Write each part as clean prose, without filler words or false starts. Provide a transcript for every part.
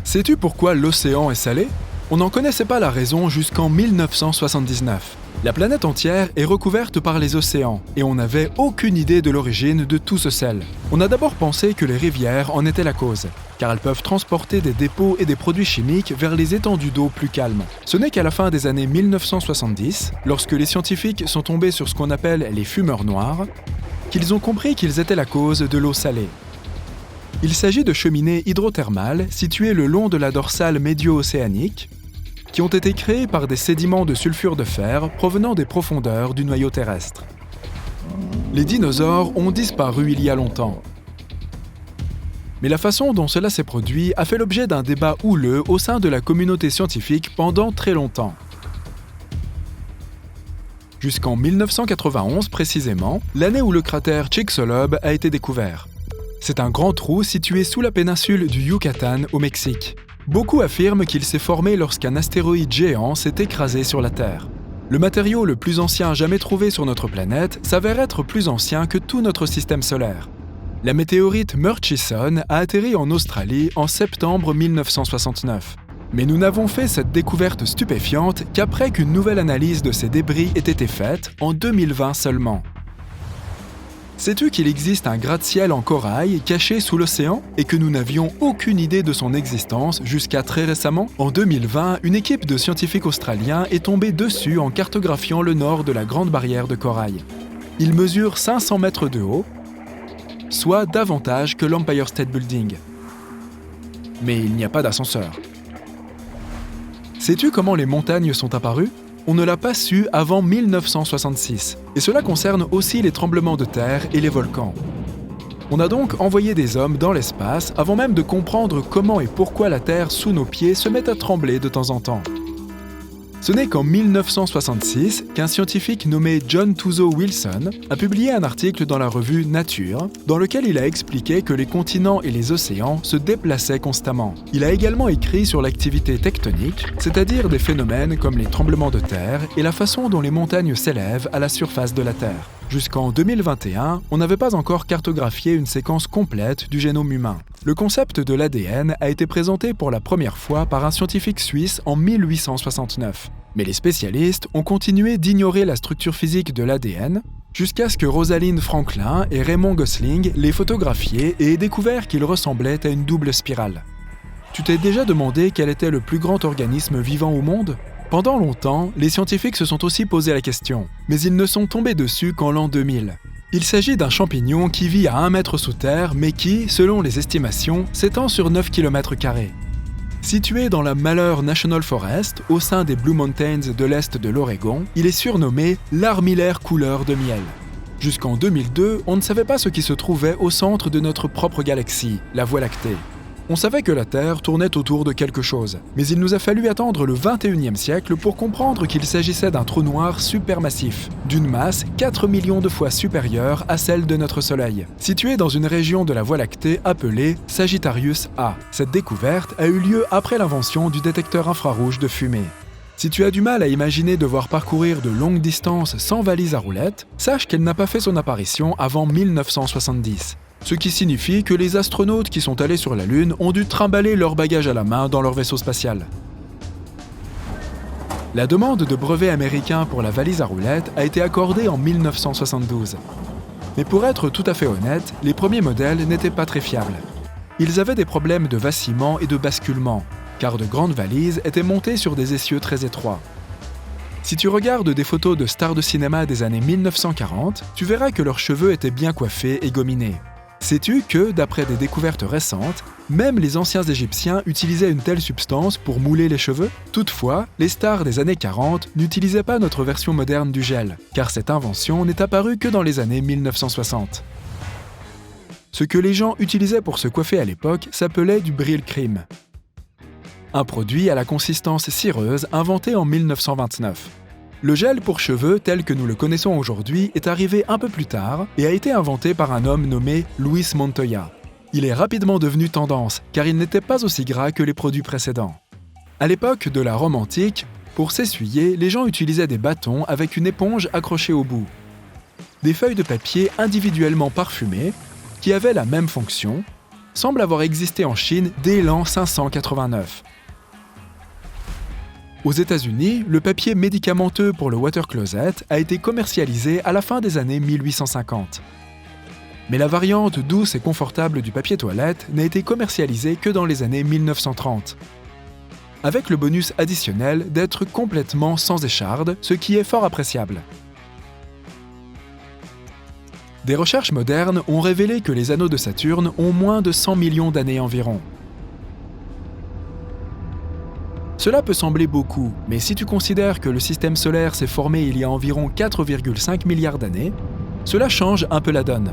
Sais-tu pourquoi l'océan est salé? On n'en connaissait pas la raison jusqu'en 1979. La planète entière est recouverte par les océans et on n'avait aucune idée de l'origine de tout ce sel. On a d'abord pensé que les rivières en étaient la cause, car elles peuvent transporter des dépôts et des produits chimiques vers les étendues d'eau plus calmes. Ce n'est qu'à la fin des années 1970, lorsque les scientifiques sont tombés sur ce qu'on appelle les fumeurs noirs, qu'ils ont compris qu'ils étaient la cause de l'eau salée. Il s'agit de cheminées hydrothermales situées le long de la dorsale médio-océanique, qui ont été créées par des sédiments de sulfure de fer provenant des profondeurs du noyau terrestre. Les dinosaures ont disparu il y a longtemps. Mais la façon dont cela s'est produit a fait l'objet d'un débat houleux au sein de la communauté scientifique pendant très longtemps. Jusqu'en 1991 précisément, l'année où le cratère Chicxulub a été découvert. C'est un grand trou situé sous la péninsule du Yucatan au Mexique. Beaucoup affirment qu'il s'est formé lorsqu'un astéroïde géant s'est écrasé sur la Terre. Le matériau le plus ancien jamais trouvé sur notre planète s'avère être plus ancien que tout notre système solaire. La météorite Murchison a atterri en Australie en septembre 1969. Mais nous n'avons fait cette découverte stupéfiante qu'après qu'une nouvelle analyse de ces débris ait été faite en 2020 seulement. Sais-tu qu'il existe un gratte-ciel en corail caché sous l'océan et que nous n'avions aucune idée de son existence jusqu'à très récemment? En 2020, une équipe de scientifiques australiens est tombée dessus en cartographiant le nord de la Grande Barrière de Corail. Il mesure 500 mètres de haut, soit davantage que l'Empire State Building. Mais il n'y a pas d'ascenseur. Sais-tu comment les montagnes sont apparues? On ne l'a pas su avant 1966, et cela concerne aussi les tremblements de terre et les volcans. On a donc envoyé des hommes dans l'espace avant même de comprendre comment et pourquoi la Terre sous nos pieds se met à trembler de temps en temps. Ce n'est qu'en 1966 qu'un scientifique nommé John Tuzo Wilson a publié un article dans la revue Nature, dans lequel il a expliqué que les continents et les océans se déplaçaient constamment. Il a également écrit sur l'activité tectonique, c'est-à-dire des phénomènes comme les tremblements de terre et la façon dont les montagnes s'élèvent à la surface de la Terre. Jusqu'en 2021, on n'avait pas encore cartographié une séquence complète du génome humain. Le concept de l'ADN a été présenté pour la première fois par un scientifique suisse en 1869. Mais les spécialistes ont continué d'ignorer la structure physique de l'ADN jusqu'à ce que Rosalind Franklin et Raymond Gosling l'aient photographié et aient découvert qu'il ressemblait à une double spirale. Tu t'es déjà demandé quel était le plus grand organisme vivant au monde ? Pendant longtemps, les scientifiques se sont aussi posé la question, mais ils ne sont tombés dessus qu'en l'an 2000. Il s'agit d'un champignon qui vit à 1 mètre sous terre, mais qui, selon les estimations, s'étend sur 9 km². Situé dans la Malheur National Forest, au sein des Blue Mountains de l'est de l'Oregon, il est surnommé l'armillaire couleur de miel. Jusqu'en 2002, on ne savait pas ce qui se trouvait au centre de notre propre galaxie, la Voie lactée. On savait que la Terre tournait autour de quelque chose, mais il nous a fallu attendre le 21e siècle pour comprendre qu'il s'agissait d'un trou noir supermassif, d'une masse 4 millions de fois supérieure à celle de notre Soleil, situé dans une région de la Voie lactée appelée Sagittarius A. Cette découverte a eu lieu après l'invention du détecteur infrarouge de fumée. Si tu as du mal à imaginer devoir parcourir de longues distances sans valise à roulettes, sache qu'elle n'a pas fait son apparition avant 1970. Ce qui signifie que les astronautes qui sont allés sur la Lune ont dû trimballer leurs bagages à la main dans leur vaisseau spatial. La demande de brevet américain pour la valise à roulettes a été accordée en 1972. Mais pour être tout à fait honnête, les premiers modèles n'étaient pas très fiables. Ils avaient des problèmes de vacillement et de basculement, car de grandes valises étaient montées sur des essieux très étroits. Si tu regardes des photos de stars de cinéma des années 1940, tu verras que leurs cheveux étaient bien coiffés et gominés. Sais-tu que, d'après des découvertes récentes, même les anciens Égyptiens utilisaient une telle substance pour mouler les cheveux? Toutefois, les stars des années 40 n'utilisaient pas notre version moderne du gel, car cette invention n'est apparue que dans les années 1960. Ce que les gens utilisaient pour se coiffer à l'époque s'appelait du Brylcreem, un produit à la consistance cireuse inventé en 1929. Le gel pour cheveux tel que nous le connaissons aujourd'hui est arrivé un peu plus tard et a été inventé par un homme nommé Luis Montoya. Il est rapidement devenu tendance car il n'était pas aussi gras que les produits précédents. À l'époque de la Rome antique, pour s'essuyer, les gens utilisaient des bâtons avec une éponge accrochée au bout. Des feuilles de papier individuellement parfumées qui avaient la même fonction semble avoir existé en Chine dès l'an 589. Aux États-Unis, le papier médicamenteux pour le water closet a été commercialisé à la fin des années 1850. Mais la variante douce et confortable du papier toilette n'a été commercialisée que dans les années 1930. Avec le bonus additionnel d'être complètement sans écharde, ce qui est fort appréciable. Des recherches modernes ont révélé que les anneaux de Saturne ont moins de 100 millions d'années environ. Cela peut sembler beaucoup, mais si tu considères que le système solaire s'est formé il y a environ 4,5 milliards d'années, cela change un peu la donne.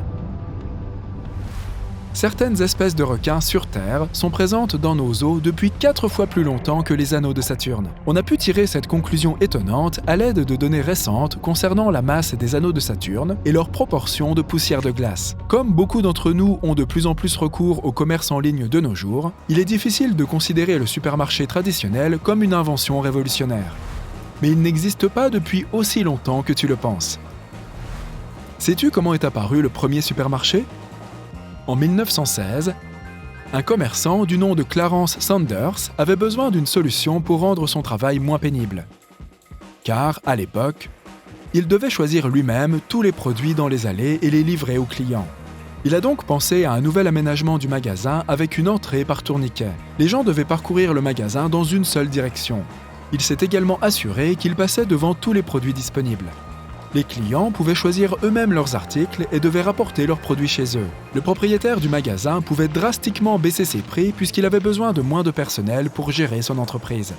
Certaines espèces de requins sur Terre sont présentes dans nos eaux depuis 4 fois plus longtemps que les anneaux de Saturne. On a pu tirer cette conclusion étonnante à l'aide de données récentes concernant la masse des anneaux de Saturne et leur proportion de poussière de glace. Comme beaucoup d'entre nous ont de plus en plus recours au commerce en ligne de nos jours, il est difficile de considérer le supermarché traditionnel comme une invention révolutionnaire. Mais il n'existe pas depuis aussi longtemps que tu le penses. Sais-tu comment est apparu le premier supermarché ? En 1916, un commerçant du nom de Clarence Sanders avait besoin d'une solution pour rendre son travail moins pénible. Car, à l'époque, il devait choisir lui-même tous les produits dans les allées et les livrer aux clients. Il a donc pensé à un nouvel aménagement du magasin avec une entrée par tourniquet. Les gens devaient parcourir le magasin dans une seule direction. Il s'est également assuré qu'il passait devant tous les produits disponibles. Les clients pouvaient choisir eux-mêmes leurs articles et devaient rapporter leurs produits chez eux. Le propriétaire du magasin pouvait drastiquement baisser ses prix puisqu'il avait besoin de moins de personnel pour gérer son entreprise.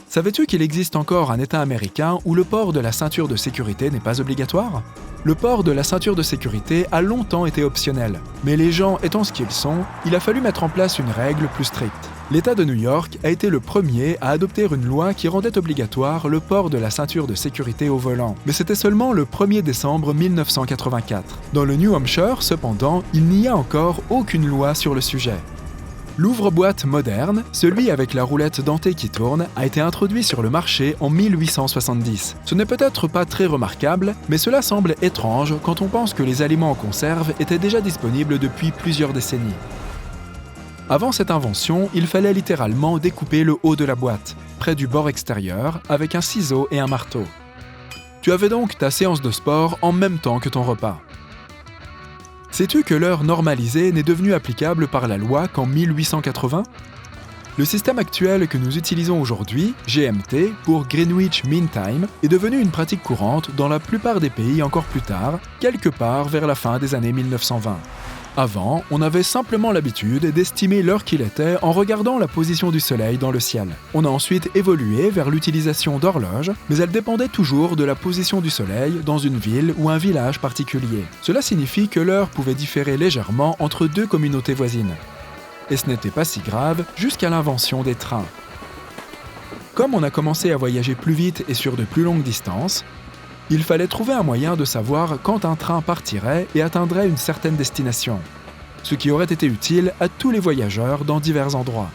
Savais-tu qu'il existe encore un État américain où le port de la ceinture de sécurité n'est pas obligatoire ? Le port de la ceinture de sécurité a longtemps été optionnel, mais les gens étant ce qu'ils sont, il a fallu mettre en place une règle plus stricte. L'État de New York a été le premier à adopter une loi qui rendait obligatoire le port de la ceinture de sécurité au volant, mais c'était seulement le 1er décembre 1984. Dans le New Hampshire, cependant, il n'y a encore aucune loi sur le sujet. L'ouvre-boîte moderne, celui avec la roulette dentée qui tourne, a été introduit sur le marché en 1870. Ce n'est peut-être pas très remarquable, mais cela semble étrange quand on pense que les aliments en conserve étaient déjà disponibles depuis plusieurs décennies. Avant cette invention, il fallait littéralement découper le haut de la boîte, près du bord extérieur, avec un ciseau et un marteau. Tu avais donc ta séance de sport en même temps que ton repas. Sais-tu que l'heure normalisée n'est devenue applicable par la loi qu'en 1880 ? Le système actuel que nous utilisons aujourd'hui, GMT, pour Greenwich Mean Time, est devenu une pratique courante dans la plupart des pays encore plus tard, quelque part vers la fin des années 1920. Avant, on avait simplement l'habitude d'estimer l'heure qu'il était en regardant la position du soleil dans le ciel. On a ensuite évolué vers l'utilisation d'horloges, mais elle dépendait toujours de la position du soleil dans une ville ou un village particulier. Cela signifie que l'heure pouvait différer légèrement entre deux communautés voisines. Et ce n'était pas si grave jusqu'à l'invention des trains. Comme on a commencé à voyager plus vite et sur de plus longues distances, il fallait trouver un moyen de savoir quand un train partirait et atteindrait une certaine destination, ce qui aurait été utile à tous les voyageurs dans divers endroits.